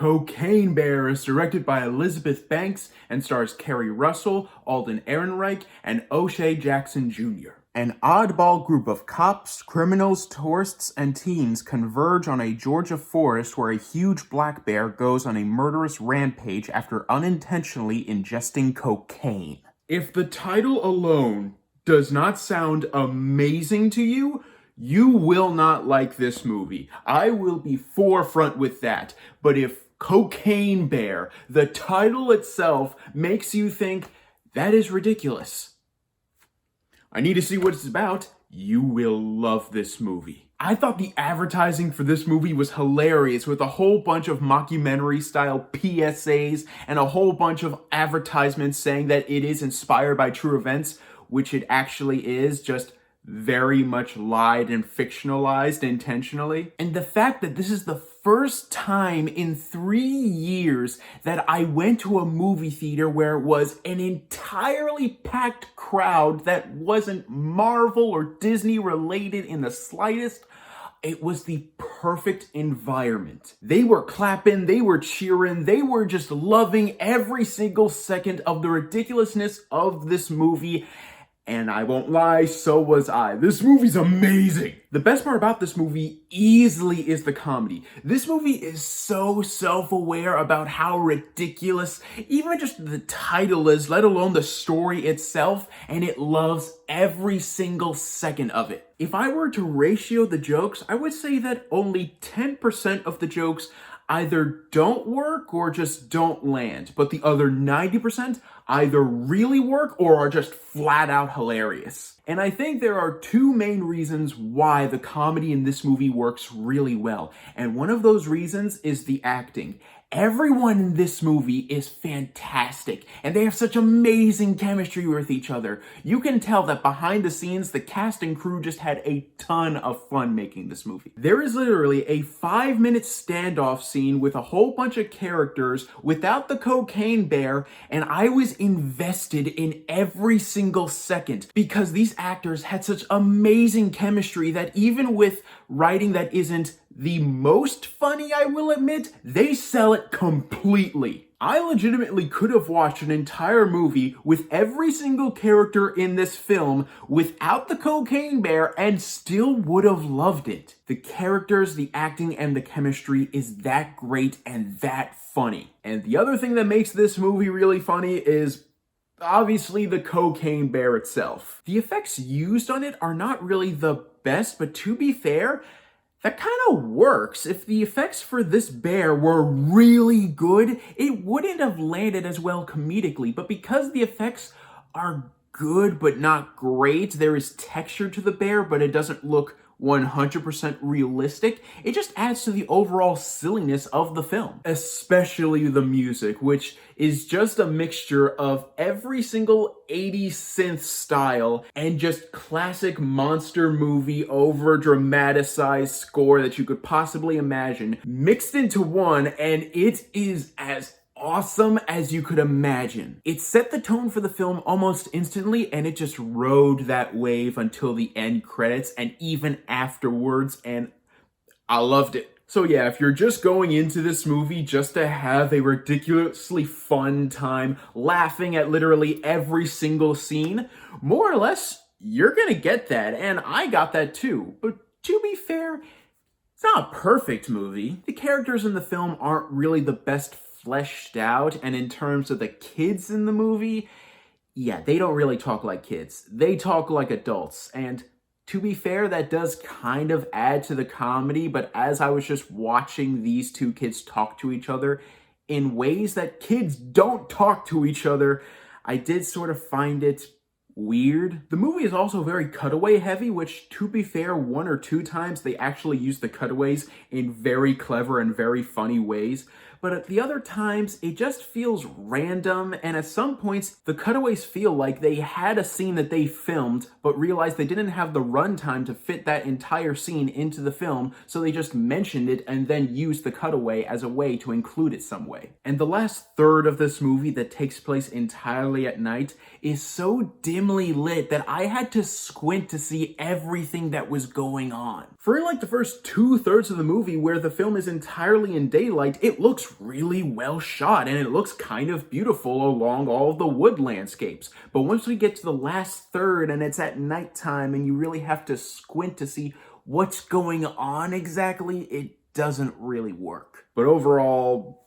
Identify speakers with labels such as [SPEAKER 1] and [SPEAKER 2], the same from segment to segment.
[SPEAKER 1] Cocaine Bear is directed by Elizabeth Banks and stars Kerry Russell, Alden Ehrenreich, and O'Shea Jackson Jr. An oddball group of cops, criminals, tourists, and teens converge on a Georgia forest where a huge black bear goes on a murderous rampage after unintentionally ingesting cocaine. If the title alone does not sound amazing to you, you will not like this movie. I will be forefront with that. But if Cocaine Bear, the title itself, makes you think that is ridiculous, I need to see what it's about, you will love this movie. I thought the advertising for this movie was hilarious, with a whole bunch of mockumentary-style PSAs and a whole bunch of advertisements saying that it is inspired by true events, which it actually is, just very much lied and fictionalized intentionally. And the fact that this is the first time in 3 years that I went to a movie theater where it was an entirely packed crowd that wasn't Marvel or Disney related in the slightest. It was the perfect environment. They were clapping, they were cheering, they were just loving every single second of the ridiculousness of this movie. And I won't lie, so was I. This movie's amazing. The best part about this movie easily is the comedy. This movie is so self-aware about how ridiculous even just the title is, let alone the story itself, and it loves every single second of it. If I were to ratio the jokes, I would say that only 10% of the jokes either don't work or just don't land, but the other 90% either really work or are just flat out hilarious. And I think there are two main reasons why the comedy in this movie works really well. And one of those reasons is the acting. Everyone in this movie is fantastic, and they have such amazing chemistry with each other. You can tell that behind the scenes, the cast and crew just had a ton of fun making this movie. There is literally a 5-minute standoff scene with a whole bunch of characters without the cocaine bear, and I was invested in every single second because these actors had such amazing chemistry that even with writing that isn't the most funny, I will admit, they sell it completely. I legitimately could have watched an entire movie with every single character in this film without the cocaine bear and still would have loved it. The characters, the acting, and the chemistry is that great and that funny. And the other thing that makes this movie really funny is obviously the cocaine bear itself. The effects used on it are not really the best, but to be fair, that kind of works. If the effects for this bear were really good, it wouldn't have landed as well comedically. But because the effects are good but not great, there is texture to the bear, but it doesn't look 100% realistic, it just adds to the overall silliness of the film. Especially the music, which is just a mixture of every single 80s synth style and just classic monster movie over dramatized score that you could possibly imagine, mixed into one, and it is as awesome as you could imagine. It set the tone for the film almost instantly, and it just rode that wave until the end credits and even afterwards, and I loved it. So yeah, if you're just going into this movie just to have a ridiculously fun time, laughing at literally every single scene, more or less, you're gonna get that, and I got that too. But to be fair, it's not a perfect movie. The characters in the film aren't really the best fleshed out, and in terms of the kids in the movie, yeah, they don't really talk like kids. They talk like adults, and to be fair, that does kind of add to the comedy, but as I was just watching these two kids talk to each other in ways that kids don't talk to each other, I did sort of find it weird. The movie is also very cutaway heavy, which, to be fair, 1 or 2 times they actually use the cutaways in very clever and very funny ways. But at the other times, it just feels random, and at some points, the cutaways feel like they had a scene that they filmed, but realized they didn't have the runtime to fit that entire scene into the film, so they just mentioned it and then used the cutaway as a way to include it some way. And the last third of this movie that takes place entirely at night is so dimly lit that I had to squint to see everything that was going on. For like the first 2/3 of the movie where the film is entirely in daylight, it looks looks really well shot and it looks kind of beautiful along all of the wood landscapes. But once we get to the last third and it's at nighttime and you really have to squint to see what's going on exactly, it doesn't really work. But overall,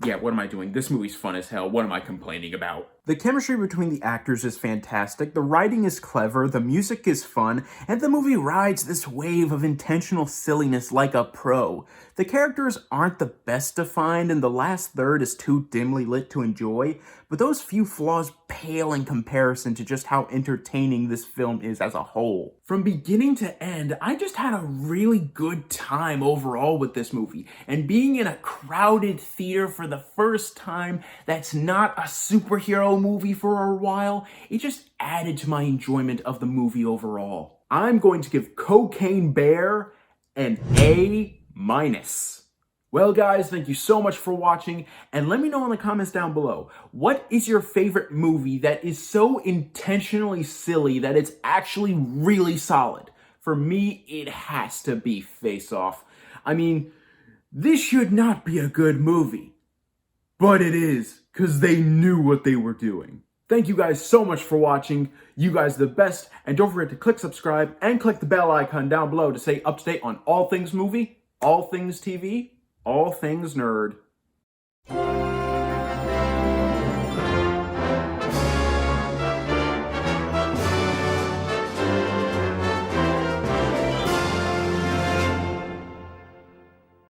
[SPEAKER 1] yeah, what am I doing? This movie's fun as hell. What am I complaining about? The chemistry between the actors is fantastic, the writing is clever, the music is fun, and the movie rides this wave of intentional silliness like a pro. The characters aren't the best defined, and the last third is too dimly lit to enjoy, but those few flaws pale in comparison to just how entertaining this film is as a whole. From beginning to end, I just had a really good time overall with this movie, and being in a crowded theater for the first time that's not a superhero movie for a while, it just added to my enjoyment of the movie overall. I'm going to give Cocaine Bear an A-. Well guys, thank you so much for watching, and let me know in the comments down below, what is your favorite movie that is so intentionally silly that it's actually really solid? For me, it has to be Face Off. I mean, this should not be a good movie, but it is, because they knew what they were doing. Thank you guys so much for watching. You guys are the best, and don't forget to click subscribe and click the bell icon down below to stay up to date on all things movie, all things TV, all things nerd.